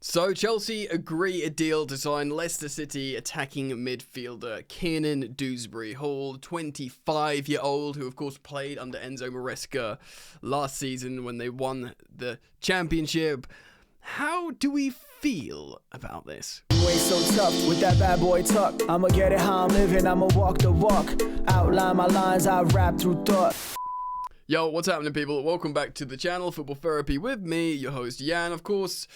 So Chelsea agree a deal to sign Leicester City attacking midfielder Kiernan Dewsbury-Hall, 25-year-old, who of course played under Enzo Moresa last season when they won the championship. How do we feel about this? You ain't so tough with that bad boy tuck. I'ma get it how I'm living, I'ma walk the walk. Outline my lines, I rap through thought. Yo, what's happening, people? Welcome back to the channel, Football Therapy, with me, your host Jan, of course.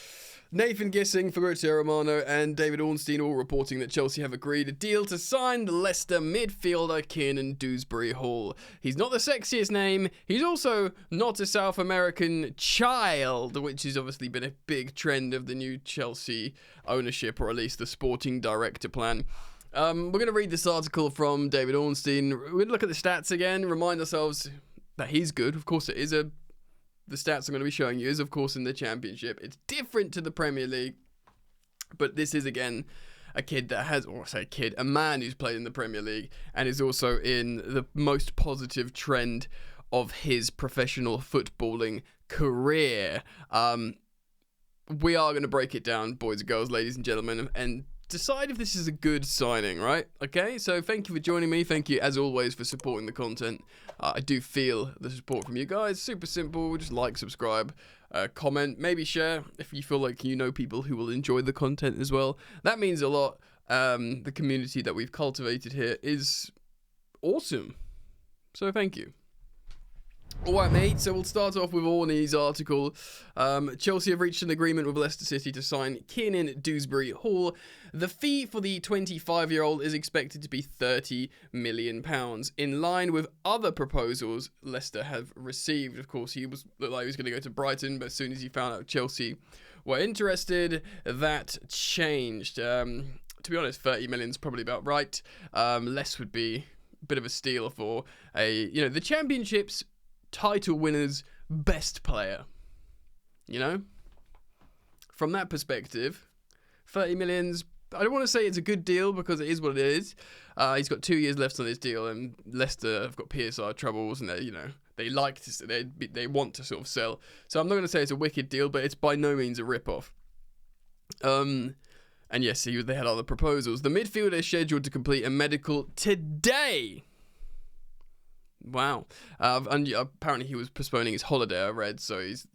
Nathan Gissing, Fabrizio Romano, and David Ornstein all reporting that Chelsea have agreed a deal to sign the Leicester midfielder Kiernan Dewsbury-Hall. He's not the sexiest name, he's also not a South American child, which has obviously been a big trend of the new Chelsea ownership, or at least the sporting director plan. We're going to read this article from David Ornstein. We're going to look at the stats again, remind ourselves that he's good. Of course, the stats I'm going to be showing you is, of course, in the Championship. It's different to the Premier League, but this is, again, a kid that has, or I say kid, a man who's played in the Premier League and is also in the most positive trend of his professional footballing career. We are going to break it down, boys and girls, ladies and gentlemen, and decide if this is a good signing, right? Okay, so thank you for joining me. Thank you, as always, for supporting the content. I do feel the support from you guys. Super simple. Just like, subscribe, comment, maybe share if you feel like you know people who will enjoy the content as well. That means a lot. The community that we've cultivated here is awesome. So thank you. Alright, mate, so we'll start off with Orney's article. Chelsea have reached an agreement with Leicester City to sign Kiernan Dewsbury-Hall. The fee for the 25-year-old is expected to be £30 million, in line with other proposals Leicester have received. Of course, he looked like he was going to go to Brighton, but as soon as he found out Chelsea were interested, that changed. To be honest, 30 million is probably about right. Less would be a bit of a steal for the Championship's title winner's best player. You know? From that perspective, 30 millions, I don't want to say it's a good deal because it is what it is. He's got 2 years left on his deal, and Leicester have got PSR troubles, and they want to sort of sell. So I'm not going to say it's a wicked deal, but it's by no means a rip-off. And yes, they had other proposals. The midfielder is scheduled to complete a medical today. Wow. And apparently he was postponing his holiday, I read, so he's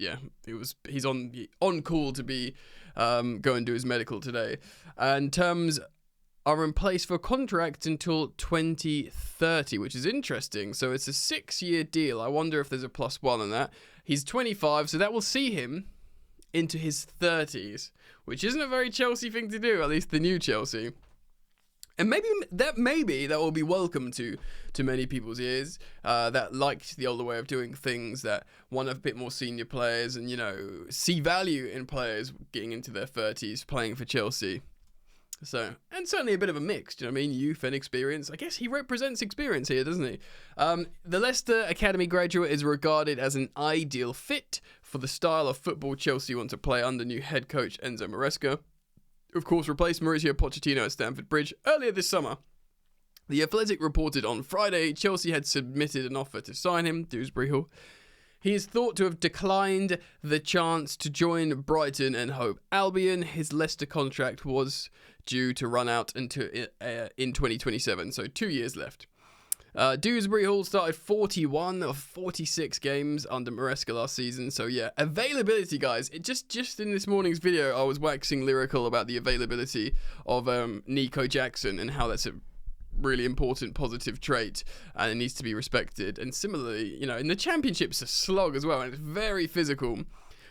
on call to be go and do his medical today. And terms are in place for contract until 2030, which is interesting. So it's a 6-year deal. I wonder if there's a +1 on that. He's 25, so that will see him into his 30s, which isn't a very Chelsea thing to do, at least the new Chelsea. And maybe that will be welcome to many people's ears that liked the older way of doing things, that want a bit more senior players and, see value in players getting into their 30s playing for Chelsea. So, and certainly a bit of a mix, do you know what I mean? Youth and experience. I guess he represents experience here, doesn't he? The Leicester Academy graduate is regarded as an ideal fit for the style of football Chelsea want to play under new head coach Enzo Moresa. Of course, replaced Mauricio Pochettino at Stamford Bridge earlier this summer. The Athletic reported on Friday Chelsea had submitted an offer to sign him, Dewsbury-Hall. He is thought to have declined the chance to join Brighton and Hove Albion. His Leicester contract was due to run out in 2027, so 2 years left. Dewsbury-Hall started 41 of 46 games under Moresa last season, so yeah, availability, guys. It just in this morning's video, I was waxing lyrical about the availability of Nico Jackson and how that's a really important positive trait and it needs to be respected. And similarly, in the Championship, it's a slog as well, and it's very physical.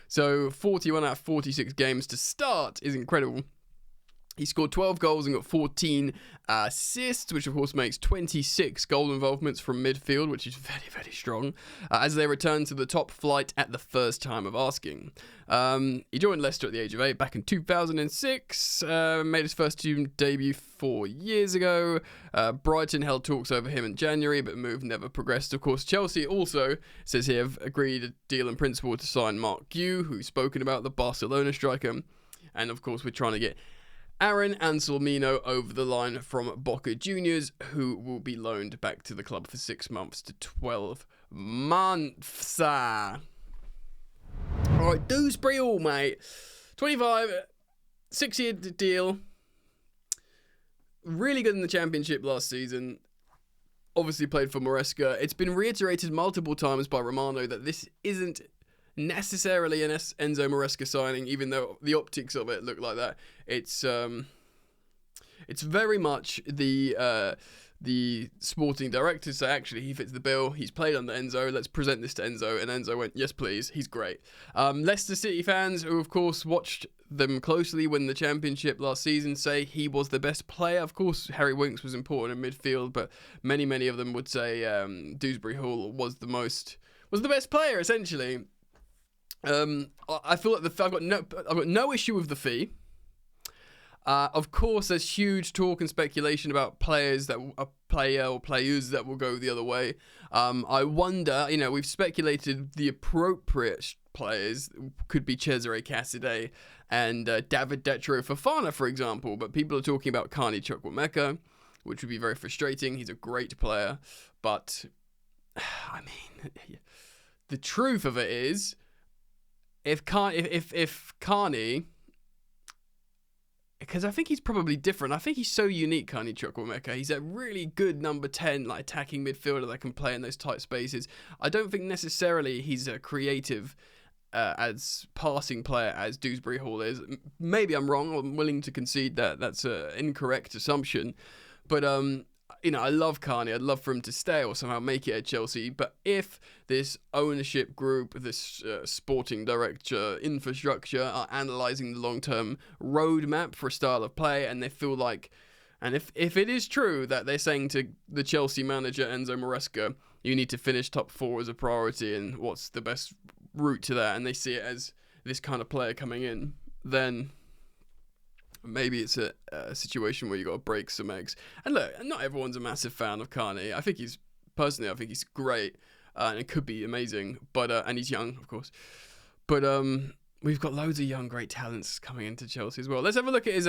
So 41 out of 46 games to start is incredible. He scored 12 goals and got 14 assists, which of course makes 26 goal involvements from midfield, which is very, very strong, as they return to the top flight at the first time of asking. He joined Leicester at the age of 8 back in 2006, made his first team debut 4 years ago. Brighton held talks over him in January, but move never progressed. Of course, Chelsea also, says here, have agreed a deal in principle to sign Mark Gue, who's spoken about, the Barcelona striker. And of course, we're trying to get Aaron Anselmino over the line from Boca Juniors, who will be loaned back to the club for 6 months to 12 months. Alright, Dewsbury-Hall, mate. 25, 6-year deal. Really good in the championship last season. Obviously played for Moresa. It's been reiterated multiple times by Romano that this isn't necessarily an Enzo Moresa signing, even though the optics of it look like that. It's very much the sporting director say, actually, he fits the bill. He's played under Enzo. Let's present this to Enzo. And Enzo went, yes, please. He's great. Leicester City fans, who, of course, watched them closely win the championship last season, say he was the best player. Of course, Harry Winks was important in midfield, but many of them would say Dewsbury-Hall was the best player, essentially. I feel like I've got no issue with the fee. Of course, there's huge talk and speculation about players that a player or players that will go the other way. I wonder, we've speculated the appropriate players could be Cesare Cassidei and David Detro Fofana, for example. But people are talking about Carney Chukwuemeka, which would be very frustrating. He's a great player, but I mean, the truth of it is, if Carney. Because I think he's probably different. I think he's so unique, Carney Chukwuemeka. He's a really good number 10, like attacking midfielder that can play in those tight spaces. I don't think necessarily he's a creative as passing player as Dewsbury-Hall is. Maybe I'm wrong. I'm willing to concede that that's an incorrect assumption. But I love Carney. I'd love for him to stay or somehow make it at Chelsea. But if this ownership group, this sporting director infrastructure are analysing the long-term roadmap for a style of play, and they feel like, and if it is true that they're saying to the Chelsea manager Enzo Moresa, you need to finish top 4 as a priority, and what's the best route to that, and they see it as this kind of player coming in, then maybe it's a situation where you got to break some eggs. And look, not everyone's a massive fan of Carney. I think he's great, and it could be amazing. But and he's young, of course. But we've got loads of young, great talents coming into Chelsea as well. Let's have a look at his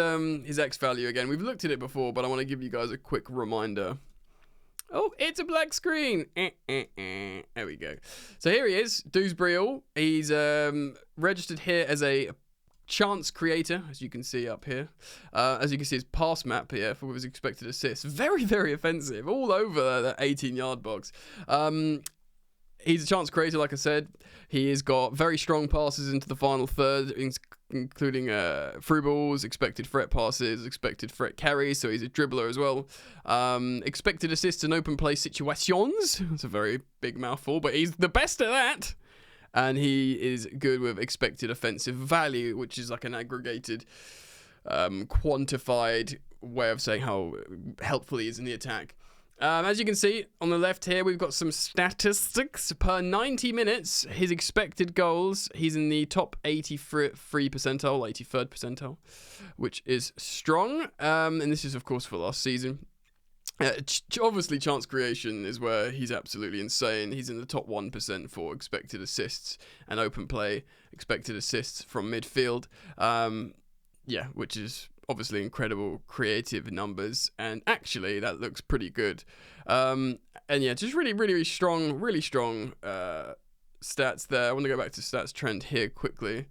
X value again. We've looked at it before, but I want to give you guys a quick reminder. Oh, it's a black screen. There we go. So here he is, Dewsbury-Hall. He's registered here as a chance creator, as you can see up here. As you can see, his pass map here for his expected assists. Very, very offensive. All over that 18-yard box. He's a chance creator, like I said. He has got very strong passes into the final third, including through balls, expected threat passes, expected threat carries, so he's a dribbler as well. Expected assists in open play situations. It's a very big mouthful, but he's the best at that. And he is good with expected offensive value, which is like an aggregated, quantified way of saying how helpful he is in the attack. As you can see on the left here, we've got some statistics. Per 90 minutes, his expected goals, he's in the top 83 percentile, 83rd percentile, which is strong. And this is, of course, for last season. Obviously, chance creation is where he's absolutely insane. He's in the top 1% for expected assists and open play, expected assists from midfield. Which is obviously incredible creative numbers, and actually that looks pretty good. Just really strong stats there. I want to go back to stats trend here quickly.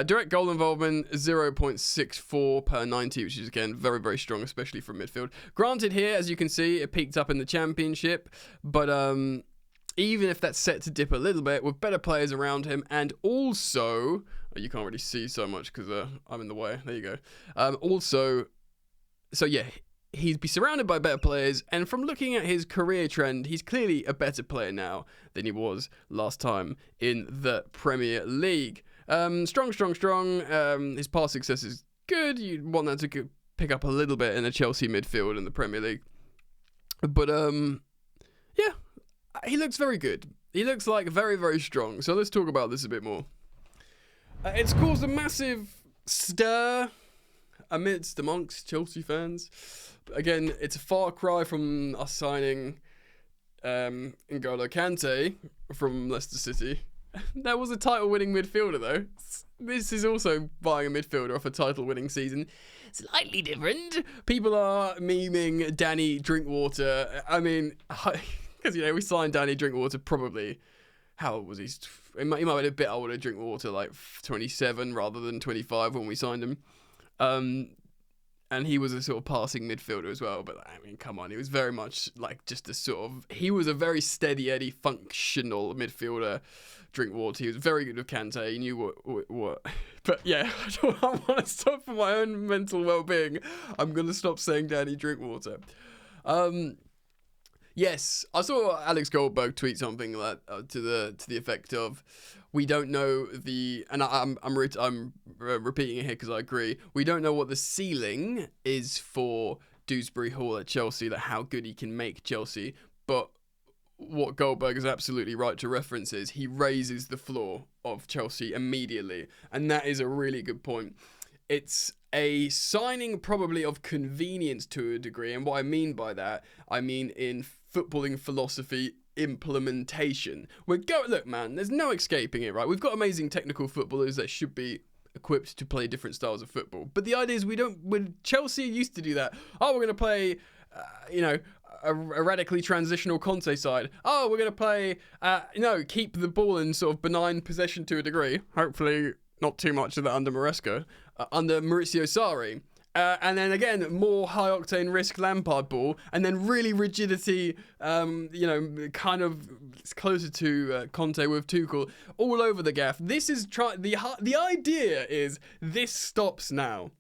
Direct goal involvement 0.64 per 90, which is again very, very strong, especially from midfield. Granted here, as you can see, it peaked up in the championship, but even if that's set to dip a little bit with better players around him, and also, you can't really see so much because I'm in the way. There you go. He'd be surrounded by better players, and from looking at his career trend, he's clearly a better player now than he was last time in the Premier League. Strong. His pass success is good. You'd want that to pick up a little bit in a Chelsea midfield in the Premier League. But, he looks very good. He looks like very, very strong. So let's talk about this a bit more. It's caused a massive stir amongst Chelsea fans. Again, it's a far cry from us signing N'Golo Kante from Leicester City. That was a title-winning midfielder, though. This is also buying a midfielder off a title-winning season. Slightly different. People are memeing Danny Drinkwater. I mean, because, we signed Danny Drinkwater probably, how old was he? He might have been a bit older, Drinkwater, like 27 rather than 25 when we signed him. And he was a sort of passing midfielder as well. But I mean, come on, he was very much like just a sort of, he was a very steady Eddie functional midfielder. Drinkwater, he was very good with Kante. He knew what. But yeah, I want to stop for my own mental well-being. I'm gonna stop saying Danny Drinkwater. Yes, I saw Alex Goldberg tweet something like to the effect of, we don't know and I'm repeating it here because I agree. We don't know what the ceiling is for Dewsbury-Hall at Chelsea, that how good he can make Chelsea, but what Goldberg is absolutely right to reference is he raises the floor of Chelsea immediately, and that is a really good point. It's a signing probably of convenience to a degree, and what I mean by that, I mean in footballing philosophy implementation. Look, man, there's no escaping it, right? We've got amazing technical footballers that should be equipped to play different styles of football, but the idea is when Chelsea used to do that, we're going to play, a radically transitional Conte side. We're going to play, keep the ball in sort of benign possession to a degree. Hopefully not too much of that under Moresa, under Maurizio Sarri. And then again, more high-octane risk Lampard ball, and then really rigidity, kind of closer to Conte with Tuchel, all over the gaff. This is, the idea is this stops now.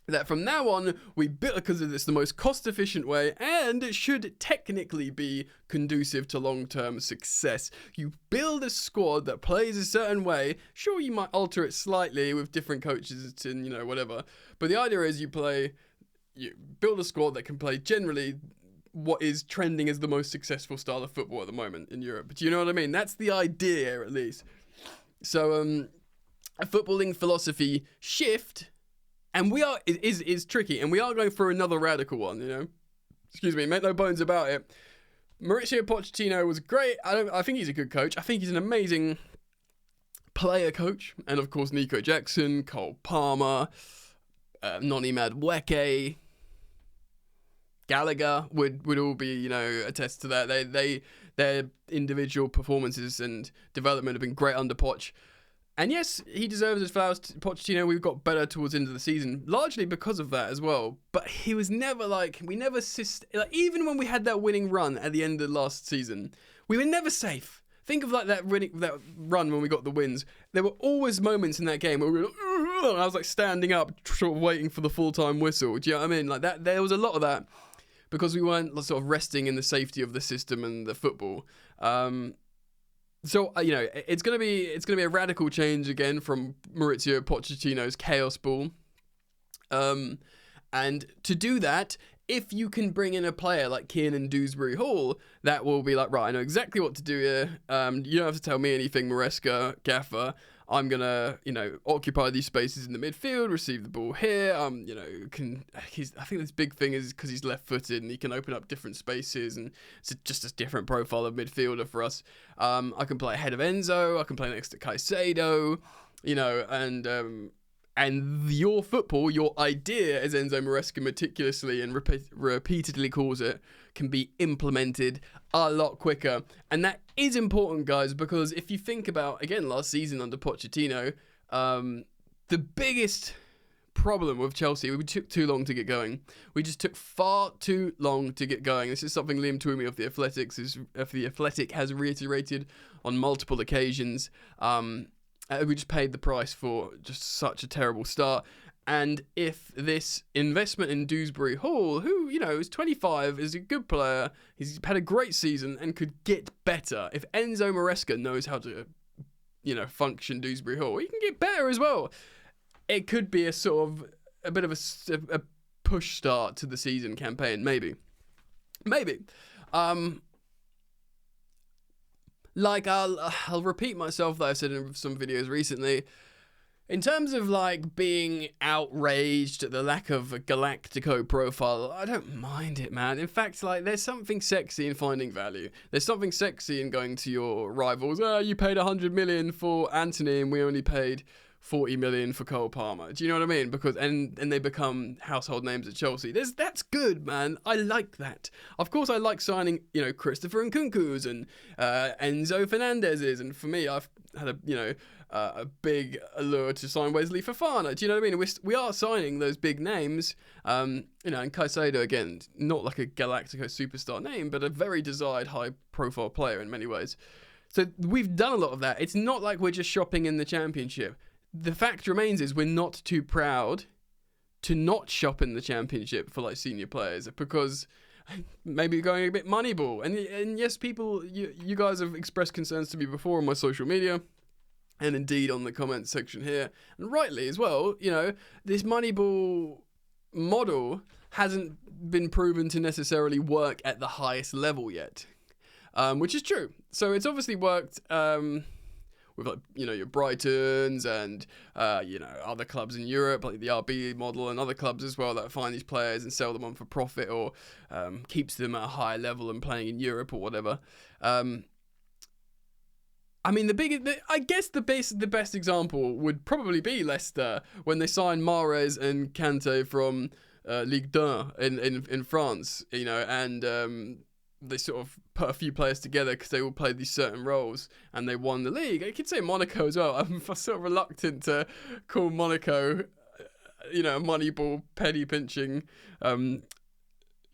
That from now on, we build, because it's the most cost-efficient way, and it should technically be conducive to long-term success. You build a squad that plays a certain way. Sure, you might alter it slightly with different coaches and, whatever. But the idea is you build a squad that can play generally what is trending as the most successful style of football at the moment in Europe. Do you know what I mean? That's the idea, at least. So, a footballing philosophy shift. And is tricky, and we are going for another radical one, Excuse me, make no bones about it. Mauricio Pochettino was great. I think he's a good coach. I think he's an amazing player coach. And of course, Nico Jackson, Cole Palmer, Noni Madueke, Gallagher would all be, attest to that. Their individual performances and development have been great under Poch. And yes, he deserves his flowers. Pochettino, we've got better towards the end of the season, largely because of that as well. But he was never even when we had that winning run at the end of last season, we were never safe. Think of that run when we got the wins. There were always moments in that game where we were and I was like standing up, sort of waiting for the full-time whistle. Do you know what I mean? Like that, there was a lot of that because we weren't sort of resting in the safety of the system and the football. So, it's going to be a radical change again from Maurizio Pochettino's chaos ball. And to do that, if you can bring in a player like Kiernan Dewsbury-Hall, that will be like, right, I know exactly what to do here. You don't have to tell me anything, Maresca, Gaffer. I'm going to, occupy these spaces in the midfield, receive the ball here. I think this big thing is because he's left-footed and he can open up different spaces and it's just a different profile of midfielder for us. I can play ahead of Enzo. I can play next to Caicedo, and your football, your idea, as Enzo Maresca meticulously and repeatedly calls it, can be implemented a lot quicker. And that is important, guys, because if you think about, again, last season under Pochettino, the biggest problem with Chelsea, we took too long to get going. We just took far too long to get going. This is something Liam Twomey of The Athletic has reiterated on multiple occasions. We just paid the price for just such a terrible start. And if this investment in Dewsbury-Hall, who, is 25, is a good player, he's had a great season and could get better. If Enzo Maresca knows how to, function Dewsbury-Hall, he can get better as well. It could be a bit of a push start to the season campaign, maybe. I'll repeat myself that I've said in some videos recently. In terms of being outraged at the lack of a Galactico profile, I don't mind it, man. In fact, there's something sexy in finding value. There's something sexy in going to your rivals. You paid 100 million for Anthony and we only paid 40 million for Cole Palmer. Do you know what I mean? Because and they become household names at Chelsea. That's good, man. I like that. Of course, I like signing, Christopher Nkunku's and Enzo Fernandez's. And for me, I've had a big allure to sign Wesley Fofana. Do you know what I mean? We are signing those big names. And Caicedo, again, not like a Galactico superstar name, but a very desired high-profile player in many ways. So we've done a lot of that. It's not like we're just shopping in the Championship. The fact remains is we're not too proud to not shop in the Championship for like senior players, because maybe going a bit Moneyball. And yes, people, you guys have expressed concerns to me before on my social media, and indeed on the comments section here, and rightly as well. This Moneyball model hasn't been proven to necessarily work at the highest level yet. Which is true. So it's obviously worked with your Brightons and other clubs in Europe, like the RB model, and other clubs as well that find these players and sell them on for profit, or keeps them at a higher level and playing in Europe or whatever. I mean, the best example would probably be Leicester when they signed Mahrez and Kante from Ligue 1 in France, and they sort of put a few players together because they all played these certain roles and they won the league. I could say Monaco as well. I'm sort of reluctant to call Monaco, a Moneyball, penny pinching, plan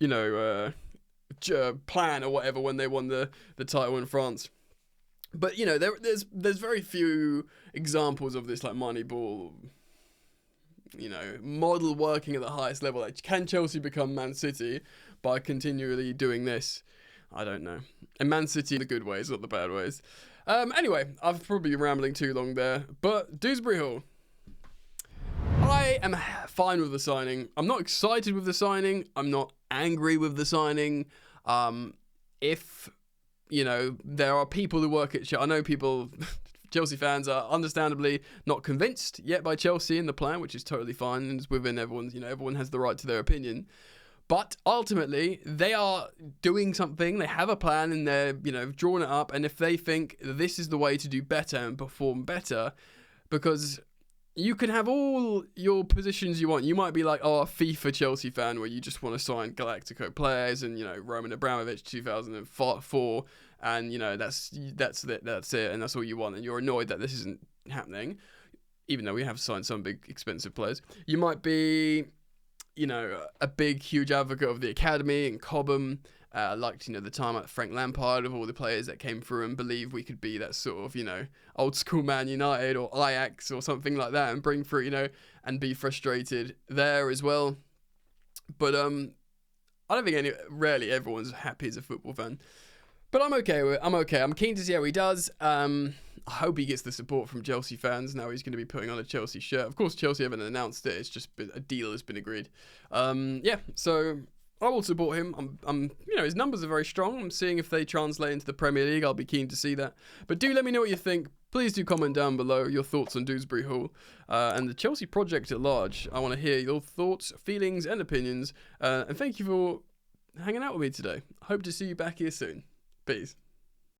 or whatever when they won the title in France. But there's very few examples of this like Moneyball, model working at the highest level. Like, can Chelsea become Man City by continually doing this? I don't know. And Man City in the good ways, not the bad ways. Anyway, I've probably been rambling too long there. But Dewsbury-Hall, I am fine with the signing. I'm not excited with the signing. I'm not angry with the signing. If there are people who work at Chelsea, I know people, Chelsea fans are understandably not convinced yet by Chelsea in the plan, which is totally fine, and it's within everyone's, everyone has the right to their opinion. But ultimately, they are doing something, they have a plan, and they're, drawing it up, and if they think this is the way to do better and perform better, because you can have all your positions you want. You might be like, a FIFA Chelsea fan where you just want to sign Galactico players and, Roman Abramovich 2004, and, that's it, and that's all you want, and you're annoyed that this isn't happening, even though we have signed some big, expensive players. You might be a big, huge advocate of the academy and Cobham, liked, the time at Frank Lampard, of all the players that came through and believe we could be that sort of, old school Man United or Ajax or something like that and bring through, and be frustrated there as well. But, I don't think rarely everyone's happy as a football fan. But I'm okay with it. I'm okay. I'm keen to see how he does. I hope he gets the support from Chelsea fans. Now he's going to be putting on a Chelsea shirt. Of course, Chelsea haven't announced it. It's just a deal has been agreed. So I will support him. His numbers are very strong. I'm seeing if they translate into the Premier League. I'll be keen to see that. But do let me know what you think. Please do comment down below your thoughts on Dewsbury-Hall and the Chelsea project at large. I want to hear your thoughts, feelings, and opinions. And thank you for hanging out with me today. I hope to see you back here soon. Peace.